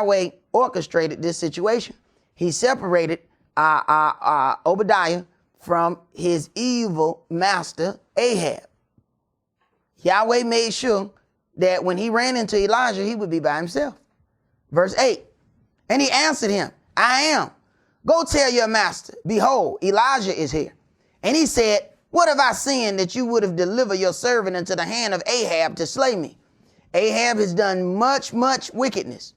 Yahweh orchestrated this situation. He separated Obadiah from his evil master Ahab. Yahweh made sure that when he ran into Elijah, he would be by himself. Verse 8, and he answered him, I am. Go tell your master, behold, Elijah is here. And he said, what have I sinned that you would have delivered your servant into the hand of Ahab to slay me? Ahab has done much wickedness.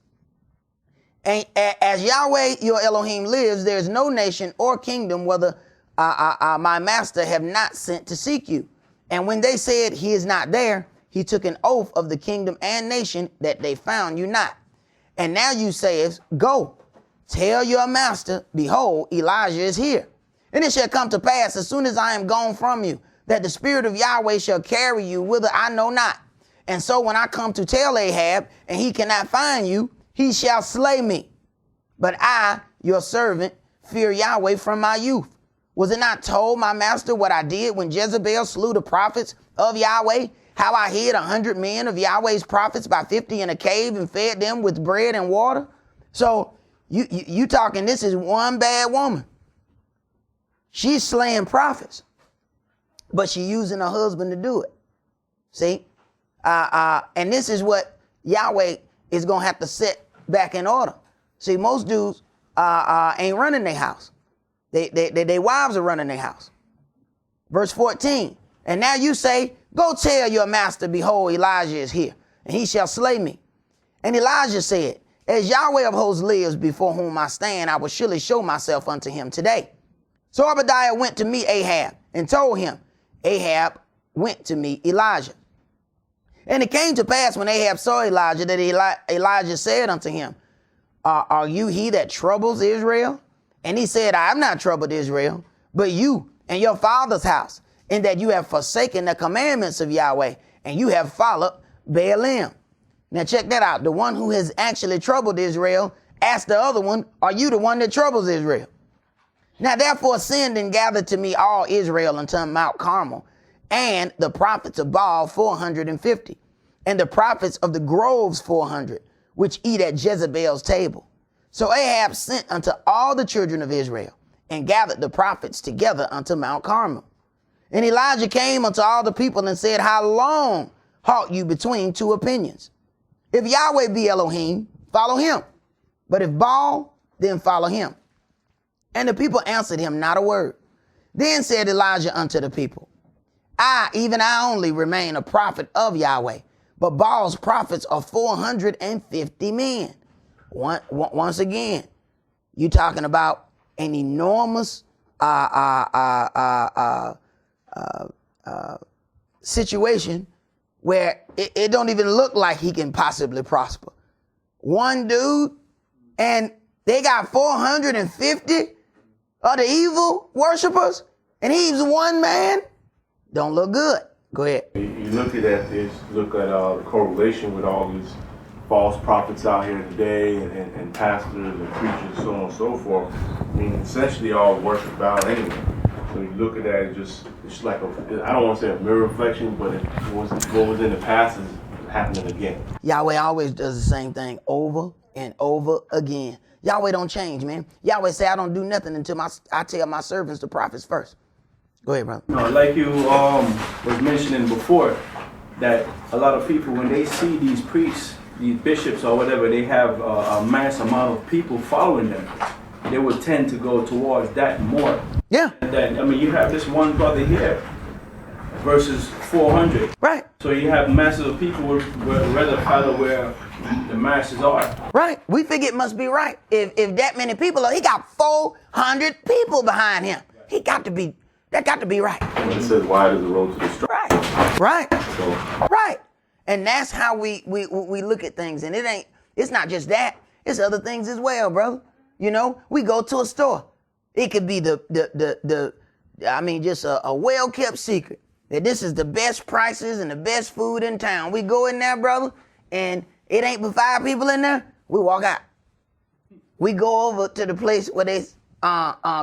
And as Yahweh, your Elohim, lives, there is no nation or kingdom whether my master have not sent to seek you. And when they said he is not there, he took an oath of the kingdom and nation that they found you not. And now you say, go, tell your master, behold, Elijah is here. And it shall come to pass as soon as I am gone from you, that the spirit of Yahweh shall carry you whither I know not. And so when I come to tell Ahab, and he cannot find you, he shall slay me. But I, your servant, fear Yahweh from my youth. Was it not told my master what I did when Jezebel slew the prophets of Yahweh? How I hid 100 men of Yahweh's prophets by 50 in a cave and fed them with bread and water? So you talking, this is one bad woman. She's slaying prophets, but she's using her husband to do it. See? And this is what Yahweh is going to have to set back in order. See, most dudes ain't running their house. Their wives are running their house. Verse 14. And now you say, go tell your master, behold, Elijah is here, and he shall slay me. And Elijah said, as Yahweh of hosts lives before whom I stand, I will surely show myself unto him today. So Obadiah went to meet Ahab and told him. Ahab went to meet Elijah. And it came to pass when Ahab saw Elijah that Elijah said unto him, are you he that troubles Israel? And he said, I have not troubled Israel, but you and your father's house, in that you have forsaken the commandments of Yahweh, and you have followed Baalim. Now check that out. The one who has actually troubled Israel asked the other one, are you the one that troubles Israel? Now therefore send and gather to me all Israel unto Mount Carmel, and the prophets of Baal 450, and the prophets of the groves 400, which eat at Jezebel's table. So Ahab sent unto all the children of Israel, and gathered the prophets together unto Mount Carmel. And Elijah came unto all the people and said, how long halt you between two opinions? If Yahweh be Elohim, follow him. But if Baal, then follow him. And the people answered him not a word. Then said Elijah unto the people, even I only remain a prophet of Yahweh, but Baal's prophets are 450 men. Once again, you're talking about an enormous situation where it don't even look like he can possibly prosper. One dude, and they got 450 of the evil worshipers, and he's one man. Don't look good. Go ahead. You look at this, look at the correlation with all these false prophets out here today, and pastors and preachers, so on and so forth. I mean, essentially all worship Baal anyway. So you look at that, it's like I don't want to say a mirror reflection, but what was in the past is happening again. Yahweh always does the same thing over and over again. Yahweh don't change, man. Yahweh say, I don't do nothing until I tell my servants, the prophets, first. Go ahead, brother. No, like you was mentioning before, that a lot of people, when they see these priests, these bishops or whatever, they have a mass amount of people following them, they would tend to go towards that more. Yeah. And then, I mean, you have this one brother here versus 400. Right. So you have masses of people who would rather follow where the masses are. Right. We think it must be right. If that many people he got 400 people behind him. That got to be right. And it says, wide is the road to destruction. Right. So. Right. And that's how we look at things. And it's not just that. It's other things as well, brother. You know, we go to a store. It could be just a well-kept secret that this is the best prices and the best food in town. We go in there, brother, and it ain't but 5 people in there. We walk out. We go over to the place where they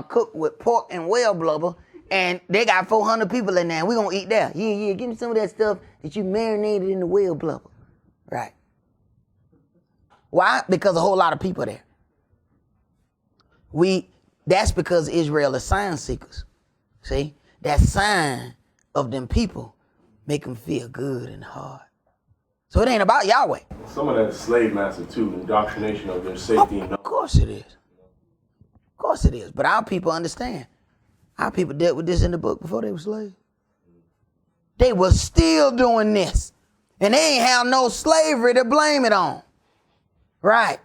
cook with pork and whale blubber, and they got 400 people in there, and we're going to eat there. Yeah, give me some of that stuff that you marinated in the whale blubber. Right. Why? Because a whole lot of people there. That's because Israel is sign seekers. See, that sign of them people make them feel good and hard. So it ain't about Yahweh. Some of that is slave master too, indoctrination of their safety. Of course it is. Of course it is. But our people understand. Our people dealt with this in the book before they were slaves. They were still doing this. And they ain't have no slavery to blame it on. Right.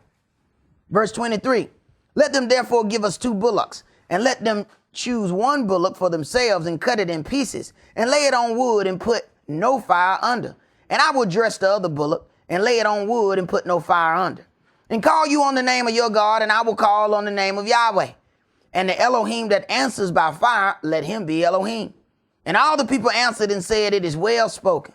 Verse 23. Let them therefore give us 2 bullocks, and let them choose 1 bullock for themselves and cut it in pieces, and lay it on wood and put no fire under. And I will dress the other bullock and lay it on wood and put no fire under. And call you on the name of your God, and I will call on the name of Yahweh. And the Elohim that answers by fire, let him be Elohim. And all the people answered and said, it is well spoken.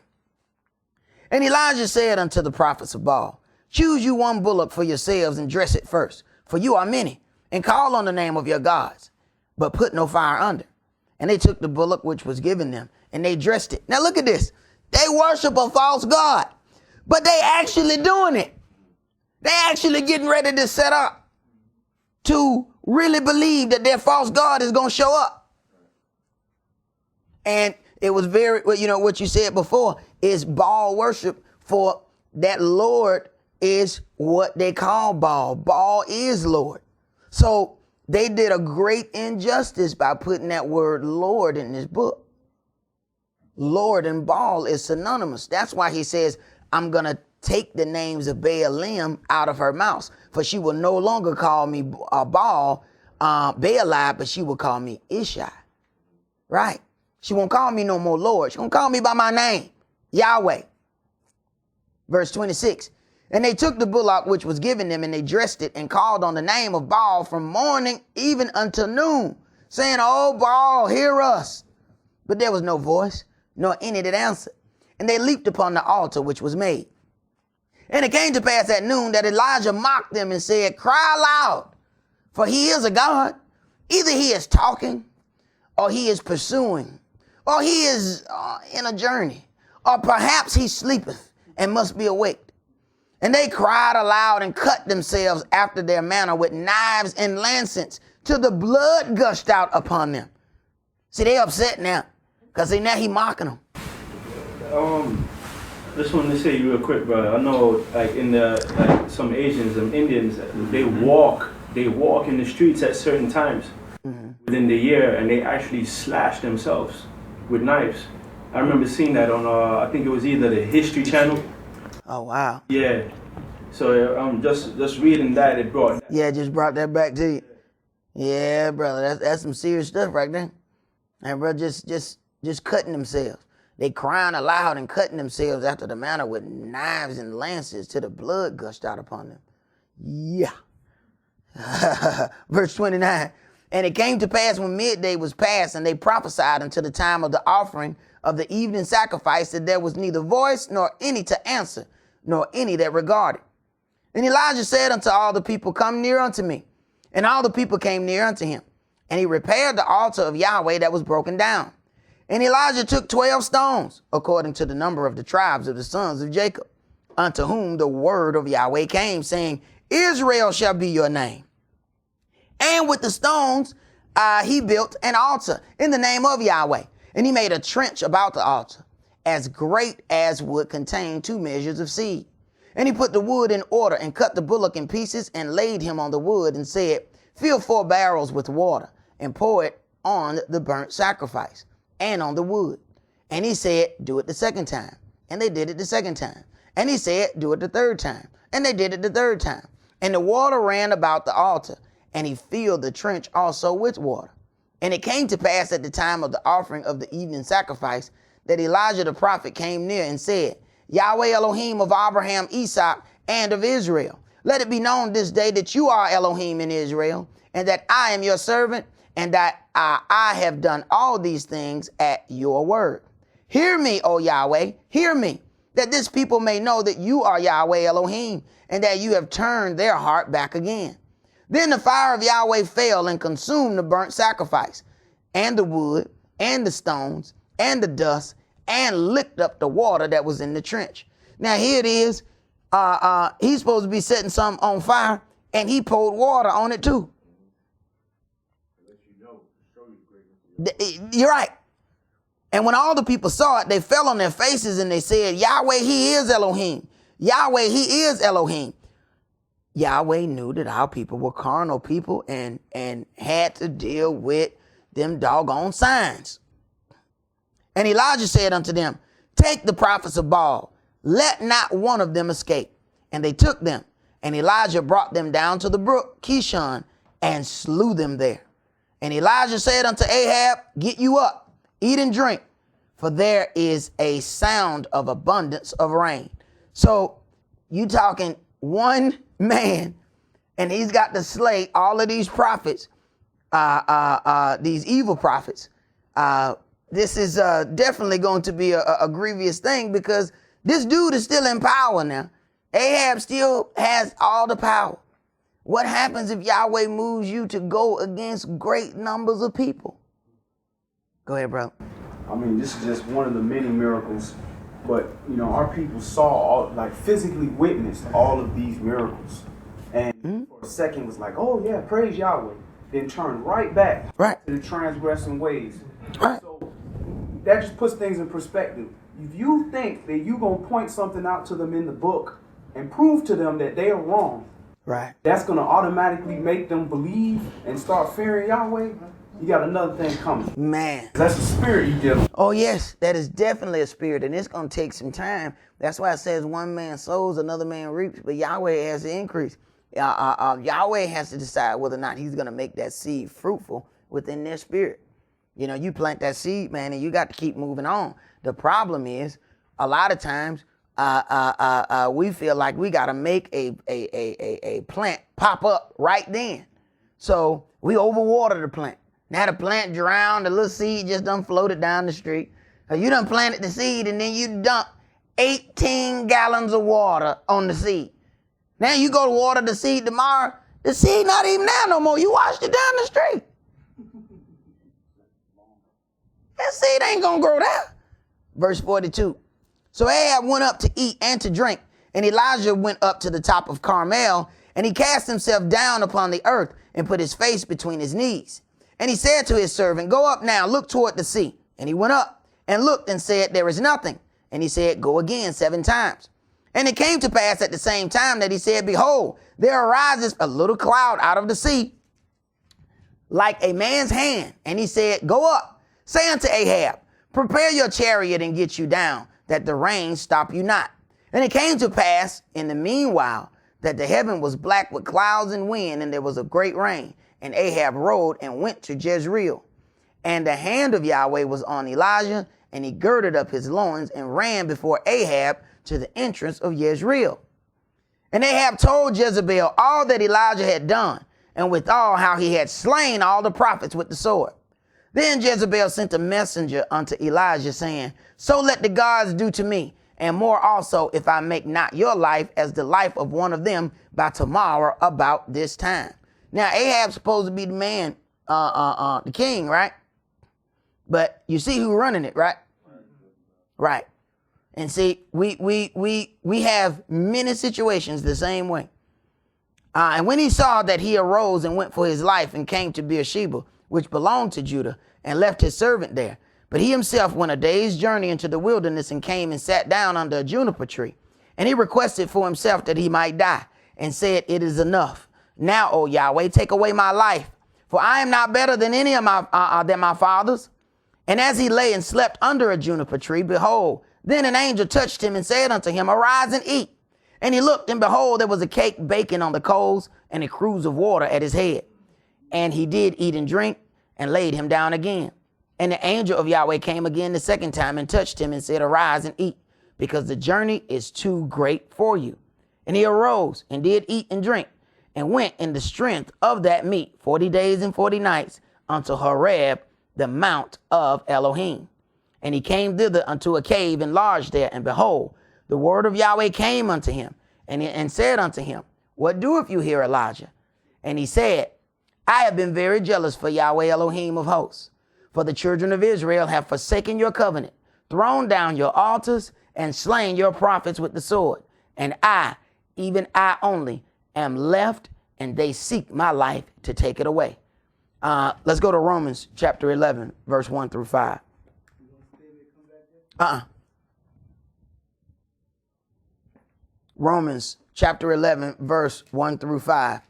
And Elijah said unto the prophets of Baal, choose you 1 bullock for yourselves and dress it first, for you are many, and call on the name of your gods, but put no fire under. And they took the bullock which was given them, and they dressed it. Now look at this. They worship a false god, but they actually doing it. They actually getting ready to set up to really believe that their false god is going to show up. And it was very, you know, what you said before is Baal worship, for that Lord is what they call Baal. Baal is Lord. So they did a great injustice by putting that word Lord in this book. Lord and Baal is synonymous. That's why he says, I'm going to take the names of Baalim out of her mouth, for she will no longer call me Baal, Baalai, but she will call me Ishai. Right? She won't call me no more Lord. She won't call me by my name, Yahweh. Verse 26. And they took the bullock which was given them, and they dressed it, and called on the name of Baal from morning even until noon, saying, oh, Baal, hear us. But there was no voice, nor any that answered. And they leaped upon the altar which was made. And it came to pass at noon that Elijah mocked them and said, cry aloud, for he is a God. Either he is talking, or he is pursuing, or he is in a journey, or perhaps he sleepeth and must be awaked. And they cried aloud and cut themselves after their manner with knives and lancets, till the blood gushed out upon them. See, they upset now, because now he mocking them. Just wanted to say real quick, brother. I know, like in some Asians and Indians, they walk in the streets at certain times within the year, and they actually slash themselves with knives. I remember seeing that on, I think it was either the History Channel. Oh, wow. Yeah. So just reading that, it brought. Yeah, just brought that back to you. Yeah, brother, that's some serious stuff right there. And bro, just cutting themselves. They crying aloud and cutting themselves after the manner with knives and lances, till the blood gushed out upon them. Yeah. Verse 29. And it came to pass when midday was past, and they prophesied until the time of the offering of the evening sacrifice, that there was neither voice nor any to answer, nor any that regarded. And Elijah said unto all the people, come near unto me. And all the people came near unto him. And he repaired the altar of Yahweh that was broken down. And Elijah took 12 stones, according to the number of the tribes of the sons of Jacob, unto whom the word of Yahweh came, saying, Israel shall be your name. And with the stones he built an altar in the name of Yahweh. And he made a trench about the altar, as great as would contain 2 measures of seed. And he put the wood in order, and cut the bullock in pieces, and laid him on the wood, and said, fill 4 barrels with water, and pour it on the burnt sacrifice, and on the wood. And he said, do it the second time. And they did it the second time. And he said, do it the third time. And they did it the third time. And the water ran about the altar, and he filled the trench also with water. And it came to pass at the time of the offering of the evening sacrifice, that Elijah the prophet came near and said, Yahweh Elohim of Abraham, Isaac, and of Israel, let it be known this day that you are Elohim in Israel, and that I am your servant, and that I have done all these things at your word. Hear me, O Yahweh, hear me, that this people may know that you are Yahweh Elohim, and that you have turned their heart back again. Then the fire of Yahweh fell and consumed the burnt sacrifice, and the wood, and the stones, and the dust, and licked up the water that was in the trench. Now here it is. he's supposed to be setting something on fire, and he poured water on it too. You're right. And when all the people saw it, they fell on their faces and they said, Yahweh, he is Elohim. Yahweh, he is Elohim. Yahweh knew that our people were carnal people and had to deal with them doggone signs. And Elijah said unto them, take the prophets of Baal, let not one of them escape. And they took them, and Elijah brought them down to the brook Kishon and slew them there. And Elijah said unto Ahab, get you up, eat and drink, for there is a sound of abundance of rain. So you talking one man, and he's got to slay all of these prophets, these evil prophets. This is definitely going to be a grievous thing, because this dude is still in power now. Ahab still has all the power. What happens if Yahweh moves you to go against great numbers of people? Go ahead, bro. I mean, this is just one of the many miracles, but you know, our people saw all, like physically witnessed all of these miracles, and for a second was like, oh yeah, praise Yahweh, then turned right back to the transgressing ways. So that just puts things in perspective. If you think that you're gonna point something out to them in the book and prove to them that they are wrong, that's gonna automatically make them believe and start fearing Yahweh, you got another thing coming. Man. That's a spirit you dealing with. Oh, yes, that is definitely a spirit, and it's going to take some time. That's why it says one man sows, another man reaps, but Yahweh has to increase. Yahweh has to decide whether or not he's going to make that seed fruitful within their spirit. You know, you plant that seed, man, and you got to keep moving on. The problem is, a lot of times, we feel like we got to make a plant pop up right then. So we overwater the plant. Now the plant drowned, the little seed just done floated down the street. You done planted the seed, and then you dump 18 gallons of water on the seed. Now you go to water the seed tomorrow, the seed not even there no more. You washed it down the street. That seed ain't gonna grow there. Verse 42. So Ahab went up to eat and to drink, and Elijah went up to the top of Carmel, and he cast himself down upon the earth and put his face between his knees. And he said to his servant, go up now, look toward the sea. And he went up and looked and said, there is nothing. And he said, go again 7 times. And it came to pass at the same time that he said, behold, there arises a little cloud out of the sea, like a man's hand. And he said, go up, say unto Ahab, prepare your chariot and get you down, that the rain stop you not. And it came to pass in the meanwhile that the heaven was black with clouds and wind, and there was a great rain. And Ahab rode and went to Jezreel. And the hand of Yahweh was on Elijah, and he girded up his loins and ran before Ahab to the entrance of Jezreel. And Ahab told Jezebel all that Elijah had done, and withal how he had slain all the prophets with the sword. Then Jezebel sent a messenger unto Elijah, saying, so let the gods do to me, and more also, if I make not your life as the life of one of them by tomorrow about this time. Now, Ahab's supposed to be the man, the king, right? But you see who's running it, right? Right. And see, we have many situations the same way. And when he saw that, he arose and went for his life and came to Beersheba, which belonged to Judah, and left his servant there. But he himself went a day's journey into the wilderness and came and sat down under a juniper tree. And he requested for himself that he might die, and said, it is enough. Now, O Yahweh, take away my life, for I am not better than any of my fathers. And as he lay and slept under a juniper tree, behold, then an angel touched him and said unto him, arise and eat. And he looked, and behold, there was a cake baking on the coals, and a cruse of water at his head. And he did eat and drink, and laid him down again. And the angel of Yahweh came again the second time and touched him and said, arise and eat, because the journey is too great for you. And he arose and did eat and drink, and went in the strength of that meat 40 days and 40 nights unto Horeb, the mount of Elohim. And he came thither unto a cave and lodged there. And behold, the word of Yahweh came unto him, and said unto him, what doeth you here, Elijah? And he said, I have been very jealous for Yahweh Elohim of hosts. For the children of Israel have forsaken your covenant, thrown down your altars, and slain your prophets with the sword. And I, even I only, am left, and they seek my life to take it away. Let's go to Romans chapter 11, verse 1 through 5. Romans chapter 11, verse 1 through 5.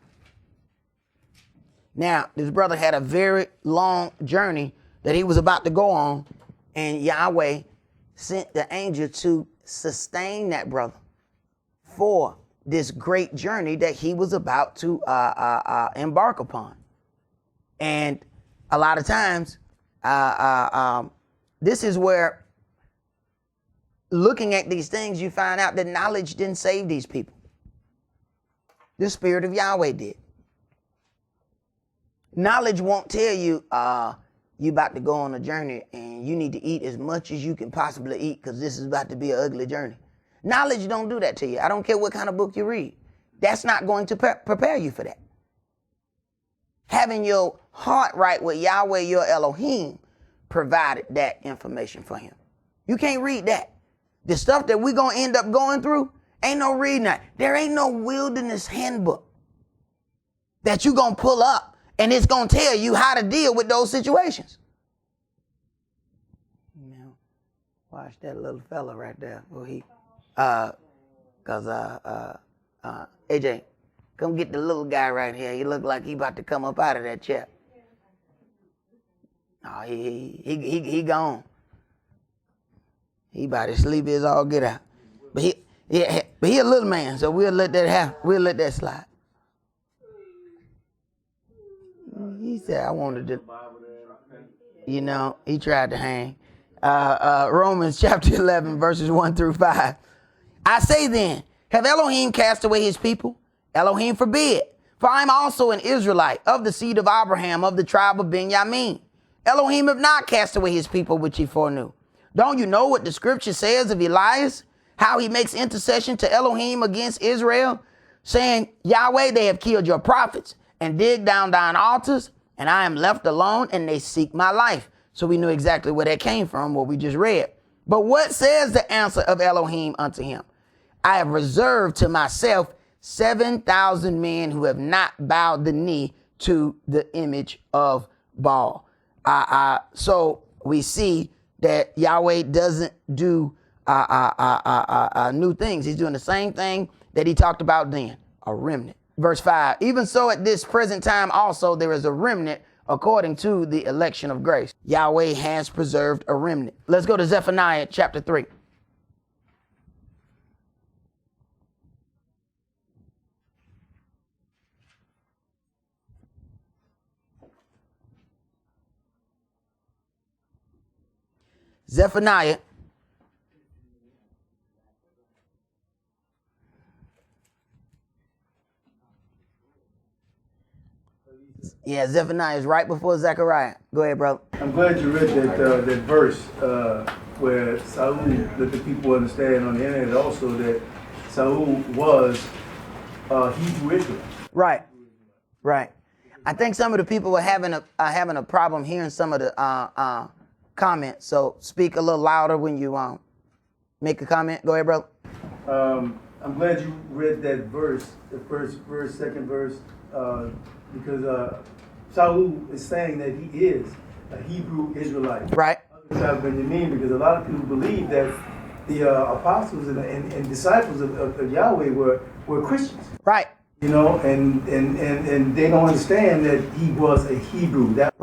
Now, this brother had a very long journey that he was about to go on, and Yahweh sent the angel to sustain that brother for this great journey that he was about to embark upon. And a lot of times, this is where, looking at these things, you find out that knowledge didn't save these people. The Spirit of Yahweh did. Knowledge won't tell you you about to go on a journey and you need to eat as much as you can possibly eat because this is about to be an ugly journey. Knowledge don't do that to you. I don't care what kind of book you read. That's not going to prepare you for that. Having your heart right with Yahweh, your Elohim, provided that information for him. You can't read that. The stuff that we're going to end up going through, ain't no reading that. There ain't no wilderness handbook that you're going to pull up and it's going to tell you how to deal with those situations. You know, watch that little fella right there. Well, AJ, come get the little guy right here. He look like he about to come up out of that chair. Oh, he gone. He about to sleep as all get out. But he a little man, so we'll let that happen. We'll let that slide. He said, I wanted to, he tried to hang. Romans chapter 11, verses 1 through 5. I say then, have Elohim cast away his people? Elohim forbid. For I am also an Israelite, of the seed of Abraham, of the tribe of Benjamin. Elohim have not cast away his people which he foreknew. Don't you know what the scripture says of Elias? How he makes intercession to Elohim against Israel, saying, Yahweh, they have killed your prophets and dig down thine altars, and I am left alone, and they seek my life. So we knew exactly where that came from, what we just read. But what says the answer of Elohim unto him? I have reserved to myself 7,000 men who have not bowed the knee to the image of Baal. So we see that Yahweh doesn't do new things. He's doing the same thing that he talked about then, a remnant. Verse 5, even so at this present time also there is a remnant according to the election of grace. Yahweh has preserved a remnant. Let's go to Zephaniah chapter 3. Zephaniah Zephaniah is right before Zechariah. Go ahead, bro. I'm glad you read that verse where Saul, let the people understand on the internet also that Saul was Hebrew Israelite. Right. I think some of the people were having a problem hearing some of the comments. So speak a little louder when you make a comment. Go ahead, bro. I'm glad you read that verse, the first verse, second verse, because Saul is saying that he is a Hebrew Israelite. Right. Because a lot of people believe that the apostles and disciples of Yahweh were Christians. Right. You know, and they don't understand that he was a Hebrew. That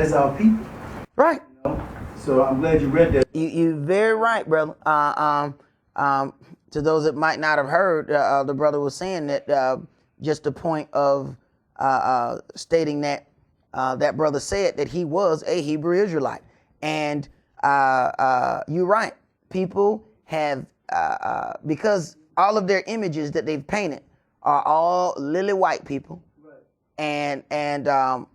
is our people. Right. You know? So I'm glad you read that. You very right, brother. To those that might not have heard, the brother was saying that just the point of stating that that brother said that he was a Hebrew Israelite. And you're right. People have, because all of their images that they've painted are all lily white people. Right. And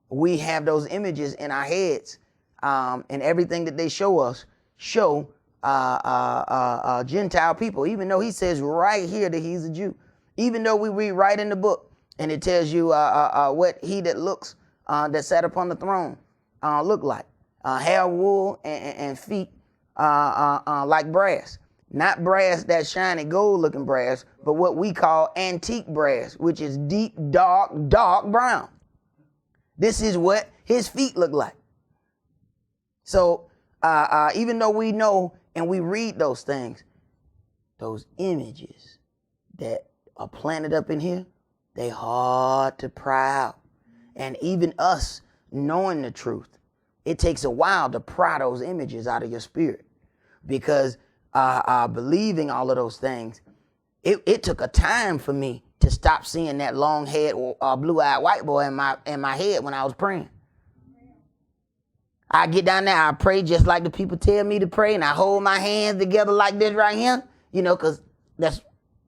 we have those images in our heads. And everything that they show us show Gentile people, even though he says right here that he's a Jew. Even though we read right in the book and it tells you what he that looks, that sat upon the throne looked like. Hair, wool, and feet like brass. Not brass, that shiny gold looking brass, but what we call antique brass, which is deep, dark brown. This is what his feet look like. So even though we know and we read those things, those images that are planted up in here, they hard to pry out. And even us knowing the truth, it takes a while to pry those images out of your spirit, because believing all of those things, it took a time for me to stop seeing that long head or blue-eyed white boy in my head when I was praying. I get down there, I pray just like the people tell me to pray, and I hold my hands together like this right here, because that's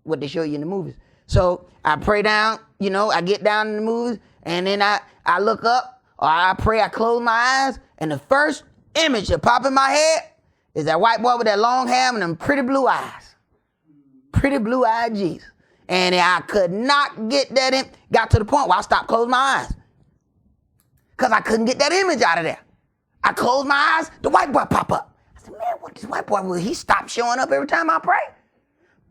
what they show you in the movies. So I pray down, I get down in the movies, and then I look up, or I pray, I close my eyes, and the first image that pop in my head is that white boy with that long hair and them pretty blue eyes. Pretty blue-eyed Jesus. And I could not get that in. Got to the point where I stopped closing my eyes, because I couldn't get that image out of there. I closed my eyes, the white boy pop up. I said, man, what this white boy, will he stop showing up every time I pray?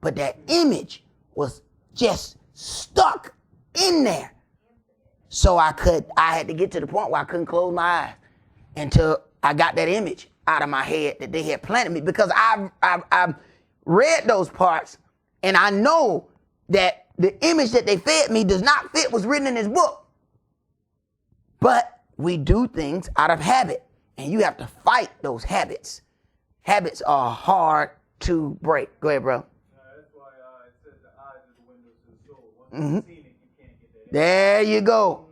But that image was just stuck in there. So I had to get to the point where I couldn't close my eyes until I got that image out of my head that they had planted me, because I've read those parts, and I know that the image that they fed me does not fit what's written in this book. But we do things out of habit, and you have to fight those habits. Habits are hard to break. Go ahead, bro. That's why it says the eyes are the windows to the soul. Once you've seen it, you can't get that. There you go.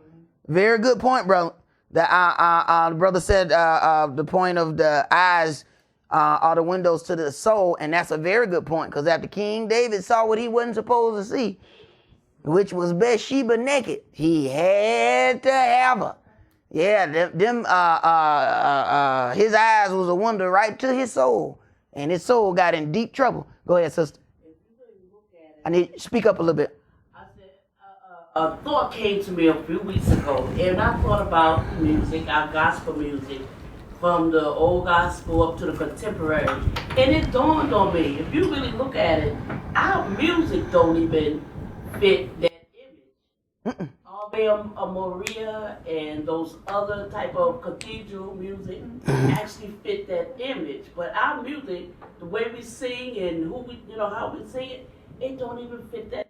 Very good point, bro. The brother said the point of the eyes are the windows to the soul, and that's a very good point, because after King David saw what he wasn't supposed to see, which was Bathsheba naked, he had to have her. Yeah, his eyes was a wonder right to his soul, and his soul got in deep trouble. Go ahead, sister. I need to speak up a little bit. A thought came to me a few weeks ago, and I thought about music, our gospel music, from the old gospel up to the contemporary. And it dawned on me, if you really look at it, our music don't even fit that image. Ave Maria and those other type of cathedral music actually fit that image. But our music, the way we sing and who we, how we sing it don't even fit that image.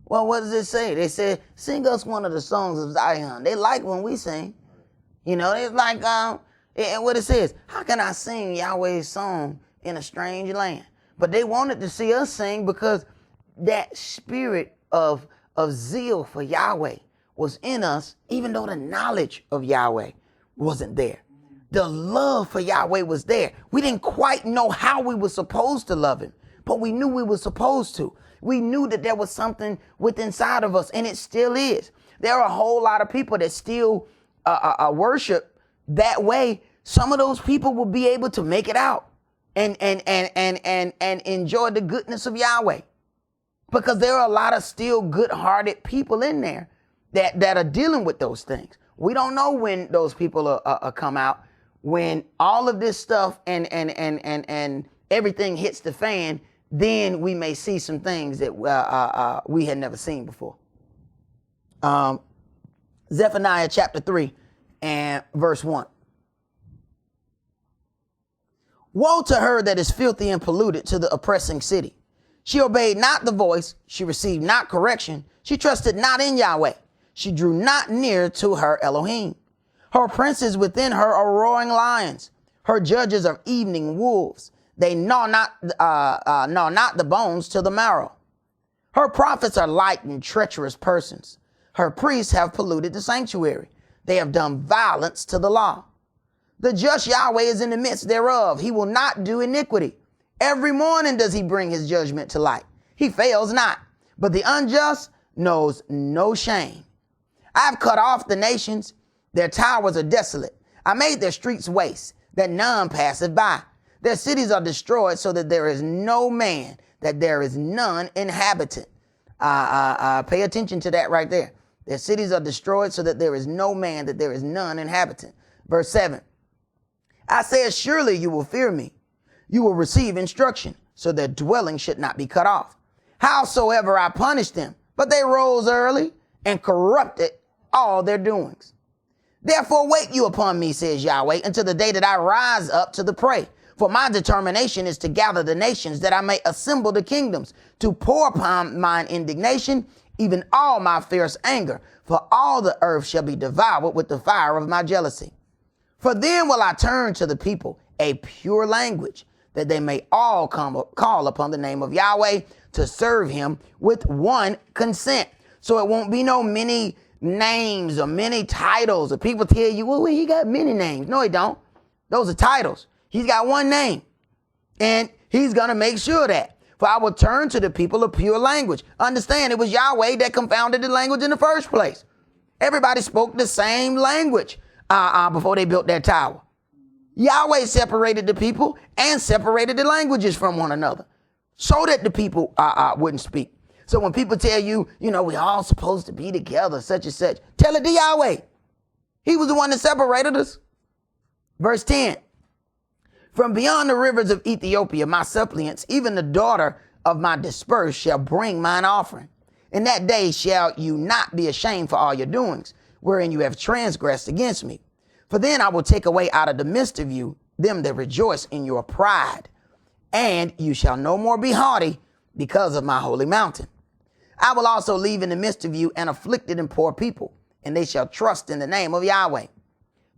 Well, what does it say? They said, sing us one of the songs of Zion. They like when we sing. It's like, and what it says, how can I sing Yahweh's song in a strange land? But they wanted to see us sing because that spirit of zeal for Yahweh was in us, even though the knowledge of Yahweh wasn't there. The love for Yahweh was there. We didn't quite know how we were supposed to love him, but we knew we were supposed to. We knew that there was something within inside of us, and it still is. There are a whole lot of people that still worship that way. Some of those people will be able to make it out and enjoy the goodness of Yahweh, because there are a lot of still good-hearted people in there that are dealing with those things. We don't know when those people are come out, when all of this stuff and everything hits the fan. Then we may see some things that we had never seen before. Zephaniah chapter 3 and verse 1. Woe to her that is filthy and polluted, to the oppressing city. She obeyed not the voice. She received not correction. She trusted not in Yahweh. She drew not near to her Elohim. Her princes within her are roaring lions. Her judges are evening wolves. They gnaw not the bones to the marrow. Her prophets are light and treacherous persons. Her priests have polluted the sanctuary. They have done violence to the law. The just Yahweh is in the midst thereof. He will not do iniquity. Every morning does he bring his judgment to light. He fails not, but the unjust knows no shame. I have cut off the nations. Their towers are desolate. I made their streets waste, that none passeth by. Their cities are destroyed, so that there is no man, that there is none inhabitant. Pay attention to that right there. Their cities are destroyed, so that there is no man, that there is none inhabitant. Verse 7. I said, surely you will fear me. You will receive instruction. so their dwelling should not be cut off. Howsoever I punished them, but they rose early and corrupted all their doings. Therefore wait you upon me, says Yahweh, until the day that I rise up to the prey. For my determination is to gather the nations, that I may assemble the kingdoms, to pour upon mine indignation, even all my fierce anger. For all the earth shall be devoured with the fire of my jealousy. For then will I turn to the people a pure language, that they may all call upon the name of Yahweh to serve him with one consent. So it won't be no many names or many titles, or people tell you, well, he got many names. No, he don't. Those are titles. He's got one name, and he's going to make sure that. For I will turn to the people a pure language. Understand, it was Yahweh that confounded the language in the first place. Everybody spoke the same language before they built their tower. Yahweh separated the people and separated the languages from one another so that the people wouldn't speak. So when people tell you, we all supposed to be together, such and such, tell it to Yahweh. He was the one that separated us. Verse 10. From beyond the rivers of Ethiopia, my suppliants, even the daughter of my dispersed, shall bring mine offering. In that day shall you not be ashamed for all your doings, wherein you have transgressed against me. For then I will take away out of the midst of you them that rejoice in your pride, and you shall no more be haughty because of my holy mountain. I will also leave in the midst of you an afflicted and poor people, and they shall trust in the name of Yahweh.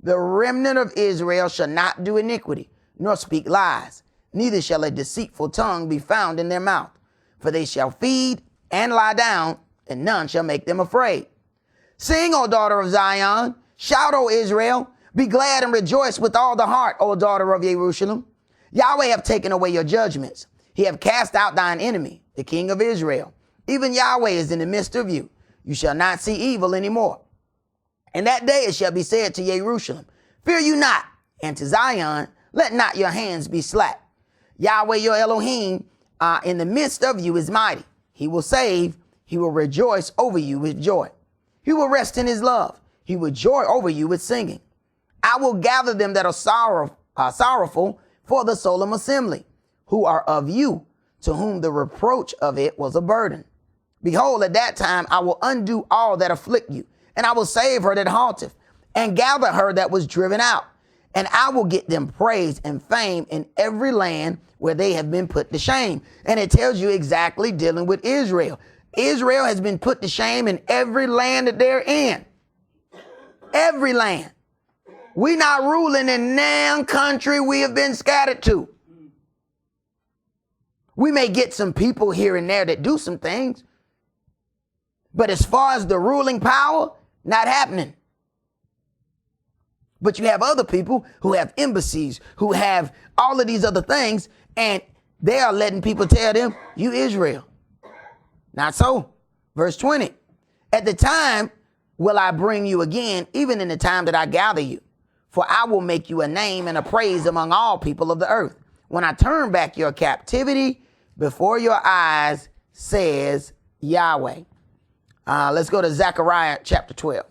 The remnant of Israel shall not do iniquity, nor speak lies, neither shall a deceitful tongue be found in their mouth. For they shall feed and lie down, and none shall make them afraid. Sing, O daughter of Zion, shout, O Israel, be glad and rejoice with all the heart, O daughter of Jerusalem. Yahweh have taken away your judgments. He have cast out thine enemy, the king of Israel. Even Yahweh is in the midst of you. You shall not see evil anymore. In that day it shall be said to Jerusalem, fear you not, and to Zion, let not your hands be slack. Yahweh your Elohim in the midst of you is mighty. He will save. He will rejoice over you with joy. He will rest in his love. He will joy over you with singing. I will gather them that are sorrowful for the solemn assembly, who are of you, to whom the reproach of it was a burden. Behold, at that time I will undo all that afflict you, and I will save her that haunteth, and gather her that was driven out. And I will get them praise and fame in every land where they have been put to shame. And it tells you exactly dealing with Israel. Israel has been put to shame in every land that they're in. Every land. We not ruling in none country we have been scattered to. We may get some people here and there that do some things, but as far as the ruling power, not happening. But you have other people who have embassies, who have all of these other things, and they are letting people tell them, you Israel. Not so. Verse 20. At the time will I bring you again, even in the time that I gather you. For I will make you a name and a praise among all people of the earth, when I turn back your captivity before your eyes, says Yahweh. Let's go to Zechariah chapter 12.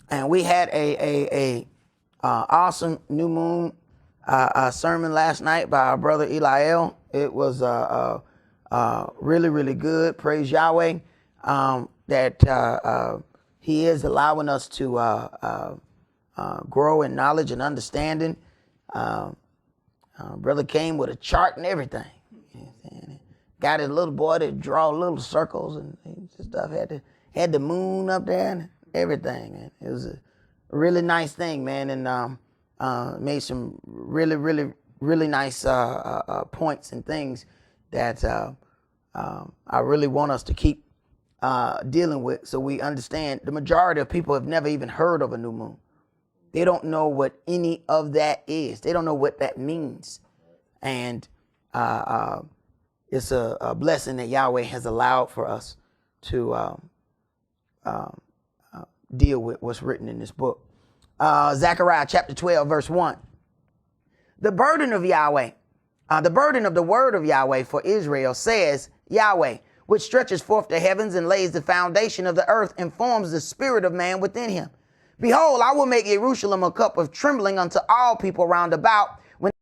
And we had a awesome new moon sermon last night by our brother Eliel. It was really, really good. Praise Yahweh that he is allowing us to grow in knowledge and understanding. Brother came with a chart and everything. Got his little boy to draw little circles and stuff. Had the moon up there and everything, man. It was a really nice thing, man, and made some really nice points and things that I really want us to keep dealing with, so we understand. The majority of people have never even heard of a new moon. They don't know what any of that is. They don't know what that means, and it's a blessing that Yahweh has allowed for us to deal with what's written in this book. Zechariah chapter 12, verse 1. The burden of Yahweh, the burden of the word of Yahweh for Israel, says Yahweh, which stretches forth the heavens and lays the foundation of the earth and forms the spirit of man within him. Behold, I will make Jerusalem a cup of trembling unto all people round about,